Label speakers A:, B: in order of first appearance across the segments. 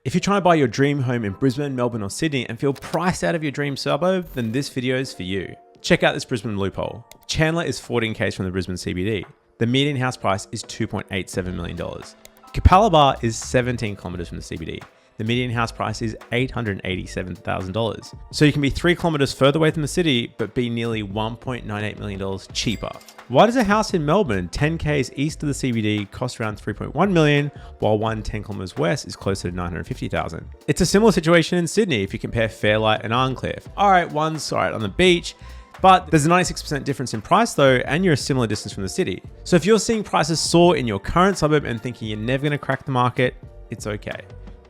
A: If you're trying to buy your dream home in Brisbane, Melbourne or Sydney and feel priced out of your dream suburb, then this video is for you. Check out this Brisbane loophole. Chandler is 14 k's from the Brisbane CBD. The median house price is $2.87 million. Capalaba is 17 kilometres from the CBD. The median house price is $887,000. So you can be 3 kilometres further away from the city, but be nearly $1.98 million cheaper. Why does a house in Melbourne, 10 k's east of the CBD, cost around $3.1 million, while one 10 kilometres west is closer to $950,000? It's a similar situation in Sydney if you compare Fairlight and Arncliffe. All right, one's on the beach, but there's a 96% difference in price though, and you're a similar distance from the city. So if you're seeing prices soar in your current suburb and thinking you're never gonna crack the market, it's okay.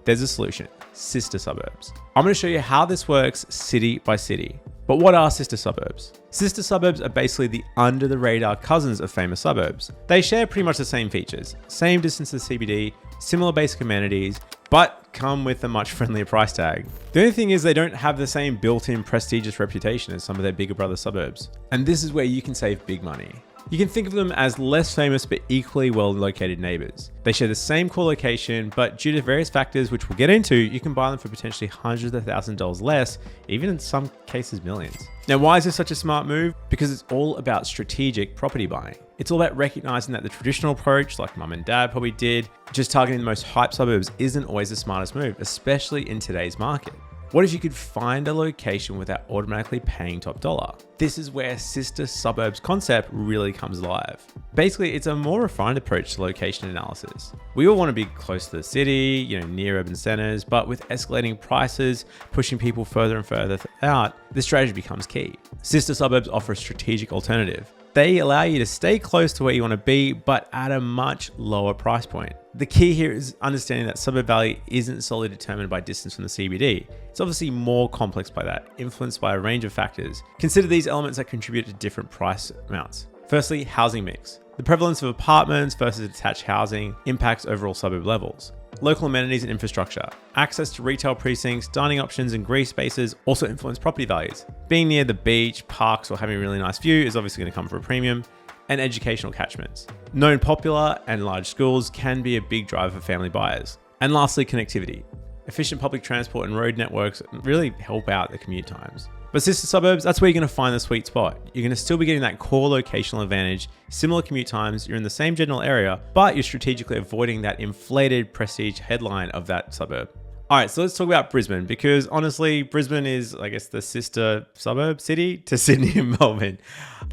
A: There's a solution: sister suburbs. I'm going to show you how this works city by city. But what are sister suburbs? Sister suburbs are basically the under the radar cousins of famous suburbs. They share pretty much the same features, same distance to the CBD, similar basic amenities, but come with a much friendlier price tag. The only thing is they don't have the same built-in prestigious reputation as some of their bigger brother suburbs. And this is where you can save big money. You can think of them as less famous but equally well located neighbors. They share the same core location, but due to various factors which we'll get into, you can buy them for potentially hundreds of thousands of dollars less, even in some cases millions. Now, why is this such a smart move? Because it's all about strategic property buying. It's all about recognizing that the traditional approach, like mum and dad probably did, just targeting the most hyped suburbs isn't always the smartest move, especially in today's market. What if you could find a location without automatically paying top dollar? This is where sister suburbs concept really comes alive. Basically, it's a more refined approach to location analysis. We all want to be close to the city, near urban centers, but with escalating prices, pushing people further and further out, this strategy becomes key. Sister suburbs offer a strategic alternative. They allow you to stay close to where you want to be, but at a much lower price point. The key here is understanding that suburb value isn't solely determined by distance from the CBD. It's obviously more complex by that, influenced by a range of factors. Consider these elements that contribute to different price amounts. Firstly, housing mix. The prevalence of apartments versus detached housing impacts overall suburb levels. Local amenities and infrastructure. Access to retail precincts, dining options, and green spaces also influence property values. Being near the beach, parks, or having a really nice view is obviously going to come for a premium. And educational catchments. Known popular and large schools can be a big driver for family buyers. And lastly, connectivity. Efficient public transport and road networks really help out the commute times. But sister suburbs, that's where you're going to find the sweet spot. You're going to still be getting that core locational advantage, similar commute times, you're in the same general area, but you're strategically avoiding that inflated prestige headline of that suburb. All right, so let's talk about Brisbane, because honestly, Brisbane is, I guess, the sister suburb city to Sydney and Melbourne.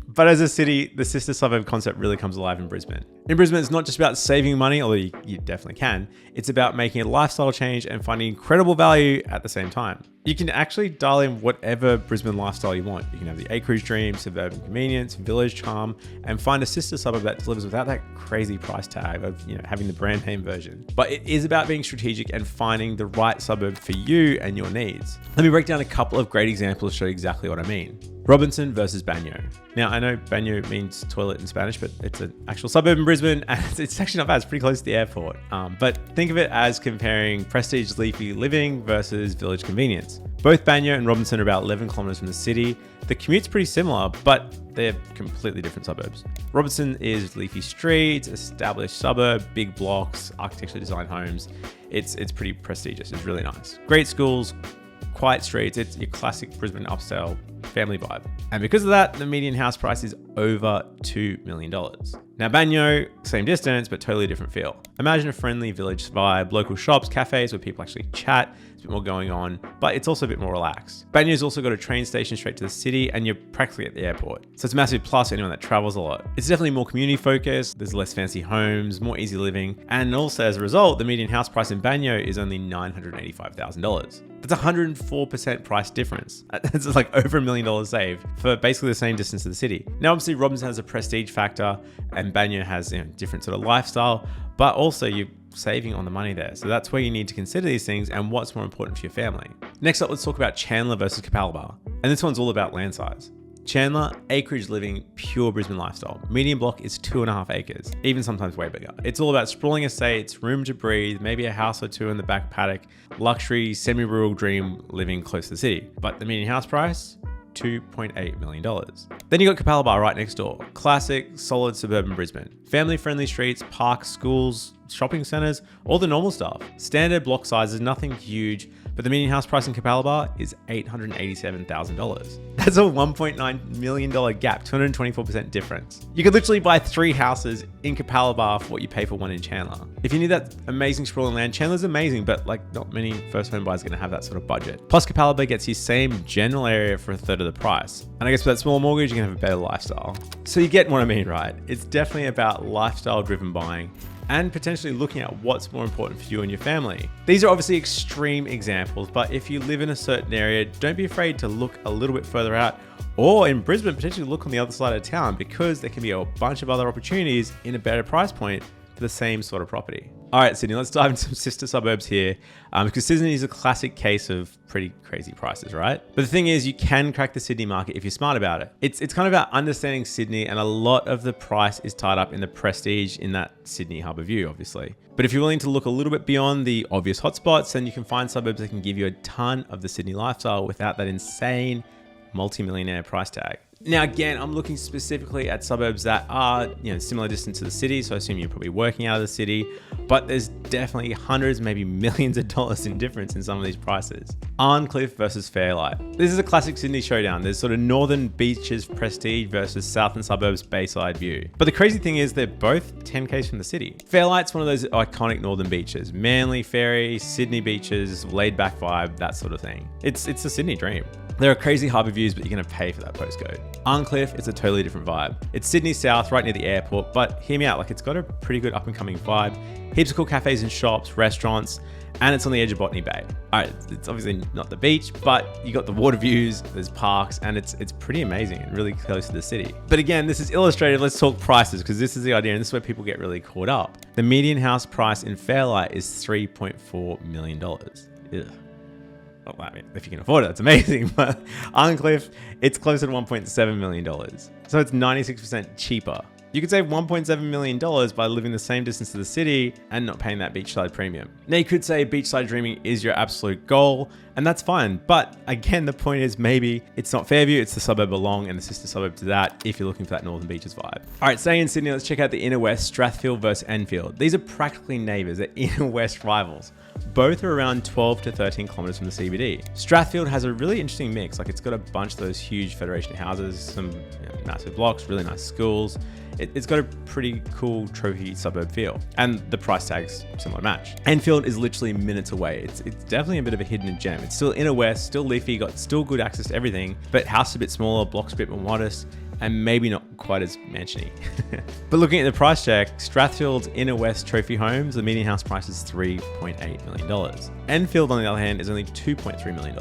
A: But as a city, the sister suburb concept really comes alive in Brisbane. In Brisbane, it's not just about saving money, although you definitely can. It's about making a lifestyle change and finding incredible value at the same time. You can actually dial in whatever Brisbane lifestyle you want. You can have the acreage dream, suburban convenience, village charm, and find a sister suburb that delivers without that crazy price tag of having the brand name version. But it is about being strategic and finding the right suburb for you and your needs. Let me break down a couple of great examples to show you exactly what I mean. Robinson versus Banyo. Now, I know Banyo means toilet in Spanish, but it's an actual suburb in Brisbane, and it's actually not bad. It's pretty close to the airport. But think of it as comparing prestige leafy living versus village convenience. Both Banyo and Robinson are about 11 kilometers from the city. The commute's pretty similar, but they're completely different suburbs. Robinson is leafy streets, established suburb, big blocks, architecturally designed homes. It's pretty prestigious. It's really nice. Great schools, quiet streets. It's your classic Brisbane upscale family vibe. And because of that, the median house price is over $2 million. Now, Banyo, same distance, but totally different feel. Imagine a friendly village vibe, local shops, cafes where people actually chat. There's a bit more going on, but it's also a bit more relaxed. Banyo's also got a train station straight to the city, and you're practically at the airport. So it's a massive plus for anyone that travels a lot. It's definitely more community focused. There's less fancy homes, more easy living. And also as a result, the median house price in Banyo is only $985,000. That's 104% price difference. That's like over $1 million saved for basically the same distance to the city. Now, obviously Robinson has a prestige factor and Banyo has different sort of lifestyle, but also you're saving on the money there. So that's where you need to consider these things and what's more important for your family. Next up, let's talk about Chandler versus Capalaba. And this one's all about land size. Chandler, acreage living, pure Brisbane lifestyle. Median block is 2.5 acres, even sometimes way bigger. It's all about sprawling estates, room to breathe, maybe a house or two in the back paddock, luxury, semi-rural dream living close to the city. But the median house price, $2.8 million. Then you got Capalaba right next door. Classic, solid suburban Brisbane. Family-friendly streets, parks, schools, shopping centres, all the normal stuff. Standard block sizes, nothing huge, but the median house price in Capalaba is $887,000. That's a $1.9 million gap, 224% difference. You could literally buy 3 houses in Capalaba for what you pay for one in Chandler. If you need that amazing sprawling land, Chandler's amazing, but like not many first home buyers are going to have that sort of budget. Plus Capalaba gets you same general area for a third of the price. And I guess with that small mortgage, you can have a better lifestyle. So you get what I mean, right? It's definitely about lifestyle driven buying and potentially looking at what's more important for you and your family. These are obviously extreme examples, but if you live in a certain area, don't be afraid to look a little bit further out, or in Brisbane, potentially look on the other side of town, because there can be a bunch of other opportunities in a better price point for the same sort of property. All right, Sydney, let's dive into some sister suburbs here, because Sydney is a classic case of pretty crazy prices, right? But the thing is, you can crack the Sydney market if you're smart about it. It's kind of about understanding Sydney, and a lot of the price is tied up in the prestige in that Sydney harbour view, obviously. But if you're willing to look a little bit beyond the obvious hotspots, then you can find suburbs that can give you a ton of the Sydney lifestyle without that insane multi-millionaire price tag. Now, again, I'm looking specifically at suburbs that are, similar distance to the city. So I assume you're probably working out of the city, but there's definitely hundreds, maybe millions of dollars in difference in some of these prices. Arncliffe versus Fairlight. This is a classic Sydney showdown. There's sort of northern beaches prestige versus southern suburbs bayside view. But the crazy thing is they're both 10Ks from the city. Fairlight's one of those iconic northern beaches, Manly Ferry, Sydney beaches, laid back vibe, that sort of thing. It's the Sydney dream. There are crazy harbour views, but you're going to pay for that postcode. Arncliffe is a totally different vibe. It's Sydney South, right near the airport, but hear me out, like it's got a pretty good up and coming vibe. Heaps of cool cafes and shops, restaurants, and it's on the edge of Botany Bay. All right, it's obviously not the beach, but you got the water views, there's parks, and it's pretty amazing and really close to the city. But again, this is illustrative. Let's talk prices, because this is the idea, and this is where people get really caught up. The median house price in Fairlight is $3.4 million. Ugh. Well, I mean, if you can afford it, that's amazing. But Arncliffe, it's closer to $1.7 million. So it's 96% cheaper. You could save $1.7 million by living the same distance to the city and not paying that beachside premium. Now, you could say beachside dreaming is your absolute goal, and that's fine. But again, the point is maybe it's not Fairview, it's the suburb along and the sister suburb to that if you're looking for that Northern Beaches vibe. All right, staying in Sydney, let's check out the inner west, Strathfield versus Enfield. These are practically neighbours, they're inner west rivals. Both are around 12 to 13 kilometers from the CBD. Strathfield has a really interesting mix. Like it's got a bunch of those huge Federation houses, some massive blocks, really nice schools. It's got a pretty cool trophy suburb feel, and the price tag's similar match. Enfield is literally minutes away. It's definitely a bit of a hidden gem. It's still inner west, still leafy, got still good access to everything, but house a bit smaller, blocks a bit more modest, and maybe not quite as mansiony. But looking at the price check, Strathfield's inner west trophy homes, the median house price is $3.8 million. Enfield, on the other hand, is only $2.3 million.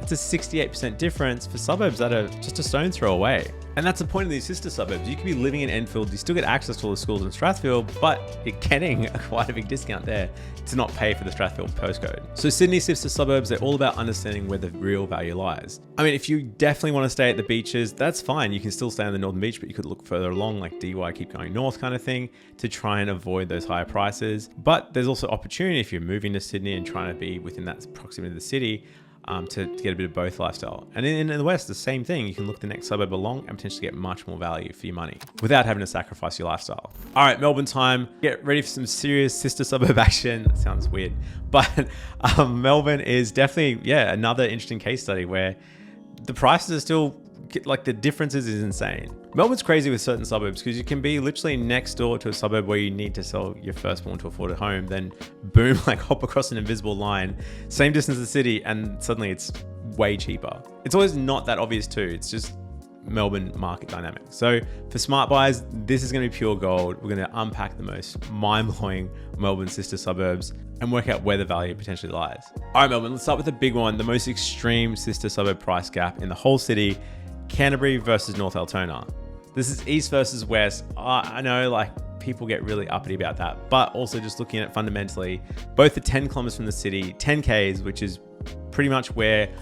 A: It's a 68% difference for suburbs that are just a stone's throw away. And that's the point of these sister suburbs. You could be living in Enfield, you still get access to all the schools in Strathfield, but you're getting quite a big discount there to not pay for the Strathfield postcode. So Sydney's sister suburbs, they're all about understanding where the real value lies. I mean, if you definitely want to stay at the beaches, that's fine. You can still stay on the northern beach, but you could look further along, like DY, keep going north kind of thing, to try and avoid those higher prices. But there's also opportunity if you're moving to Sydney and trying to be within that proximity to the city, to get a bit of both lifestyle. And in the west, the same thing. You can look the next suburb along and potentially get much more value for your money without having to sacrifice your lifestyle. All right, Melbourne time. Get ready for some serious sister suburb action. That sounds weird, but Melbourne is definitely, another interesting case study where the prices are still, like the differences is insane. Melbourne's crazy with certain suburbs because you can be literally next door to a suburb where you need to sell your firstborn to afford a home, then boom, like hop across an invisible line, same distance as the city, and suddenly it's way cheaper. It's always not that obvious too. It's just Melbourne market dynamics. So for smart buyers, this is going to be pure gold. We're going to unpack the most mind-blowing Melbourne sister suburbs and work out where the value potentially lies. All right, Melbourne, let's start with the big one, the most extreme sister suburb price gap in the whole city, Canterbury versus North Altona. This is east versus west. I know like people get really uppity about that, but also just looking at it fundamentally, both are 10 kilometers from the city, 10Ks, which is pretty much where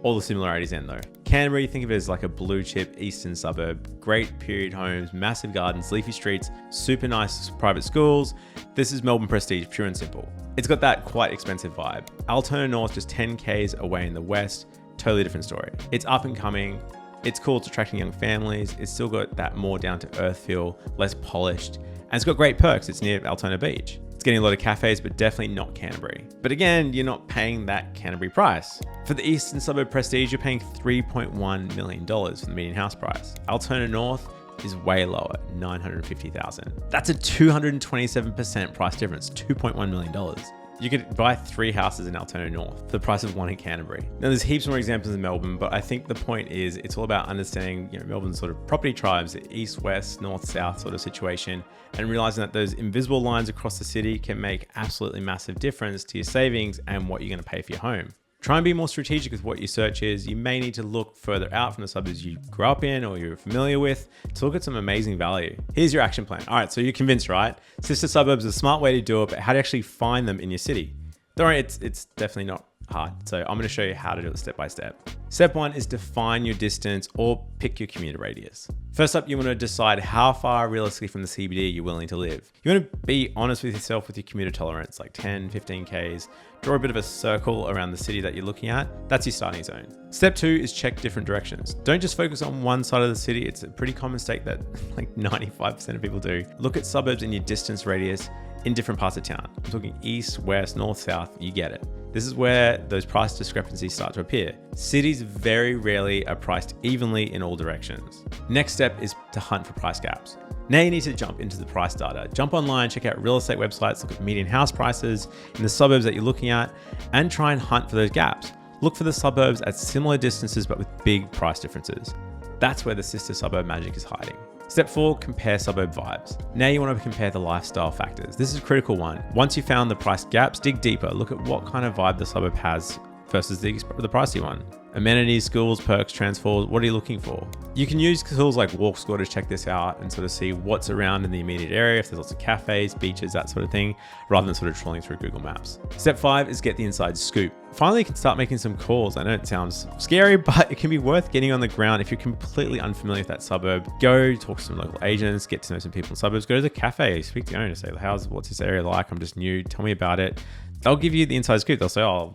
A: all the similarities end though. Canterbury, think of it as like a blue chip eastern suburb, great period homes, massive gardens, leafy streets, super nice private schools. This is Melbourne prestige, pure and simple. It's got that quite expensive vibe. Altona North, just 10Ks away in the west, totally different story. It's up and coming, It's cool, it's attracting young families. It's still got that more down to earth feel, less polished, and it's got great perks. It's near Altona Beach. It's getting a lot of cafes, but definitely not Canterbury. But again, you're not paying that Canterbury price. For the Eastern Suburb Prestige, you're paying $3.1 million for the median house price. Altona North is way lower, $950,000. That's a 227% price difference, $2.1 million. You could buy 3 houses in Altona North for the price of 1 in Canterbury. Now there's heaps more examples in Melbourne, but I think the point is it's all about understanding, Melbourne's sort of property tribes, east, west, north, south sort of situation, and realizing that those invisible lines across the city can make absolutely massive difference to your savings and what you're going to pay for your home. Try and be more strategic with what your search is. You may need to look further out from the suburbs you grew up in or you're familiar with to look at some amazing value. Here's your action plan. All right, so you're convinced, right? Sister suburbs is a smart way to do it, but how do you actually find them in your city? Don't worry, it's definitely not hard. So I'm going to show you how to do it step by step. Step 1 is define your distance or pick your commuter radius. First up, you want to decide how far realistically from the CBD you're willing to live. You want to be honest with yourself with your commuter tolerance, like 10, 15 Ks. Draw a bit of a circle around the city that you're looking at. That's your starting zone. Step 2 is check different directions. Don't just focus on one side of the city. It's a pretty common mistake that like 95% of people do. Look at suburbs in your distance radius in different parts of town. I'm talking east, west, north, south, you get it. This is where those price discrepancies start to appear. Cities very rarely are priced evenly in all directions. Next step is to hunt for price gaps. Now you need to jump into the price data. Jump online, check out real estate websites, look at median house prices in the suburbs that you're looking at, and try and hunt for those gaps. Look for the suburbs at similar distances but with big price differences. That's where the sister suburb magic is hiding. Step 4, compare suburb vibes. Now you want to compare the lifestyle factors. This is a critical one. Once you found the price gaps, dig deeper. Look at what kind of vibe the suburb has versus the pricey one. Amenities, schools, perks, transfers, what are you looking for? You can use tools like WalkScore to check this out and sort of see what's around in the immediate area, if there's lots of cafes, beaches, that sort of thing, rather than sort of trawling through Google Maps. Step 5 is get the inside scoop. Finally, you can start making some calls. I know it sounds scary, but it can be worth getting on the ground. If you're completely unfamiliar with that suburb, go talk to some local agents, get to know some people in suburbs, go to the cafe, speak to the owner, say, what's this area like? I'm just new, tell me about it. They'll give you the inside scoop. They'll say,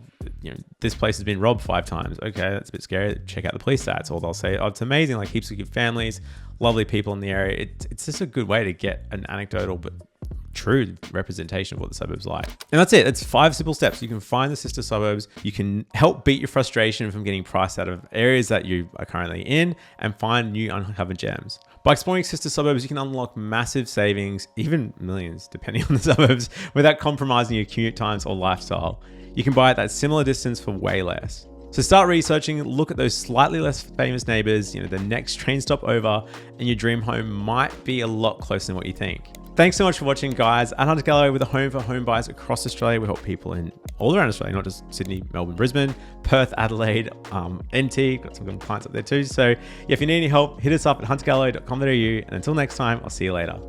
A: this place has been robbed 5 times. Okay, that's a bit scary. Check out the police stats. Or they'll say, it's amazing, like heaps of good families, lovely people in the area. It's just a good way to get an anecdotal but true representation of what the suburb's like. And that's it. It's 5 simple steps. You can find the sister suburbs. You can help beat your frustration from getting priced out of areas that you are currently in and find new uncovered gems. By exploring sister suburbs, you can unlock massive savings, even millions, depending on the suburbs, without compromising your commute times or lifestyle. You can buy at that similar distance for way less. So start researching, look at those slightly less famous neighbors, the next train stop over, and your dream home might be a lot closer than what you think. Thanks so much for watching, guys. At Hunter Galloway, with a home for home buyers across Australia. We help people in all around Australia, not just Sydney, Melbourne, Brisbane, Perth, Adelaide, NT. Got some good clients up there too. So if you need any help, hit us up at huntergalloway.com.au. And until next time, I'll see you later.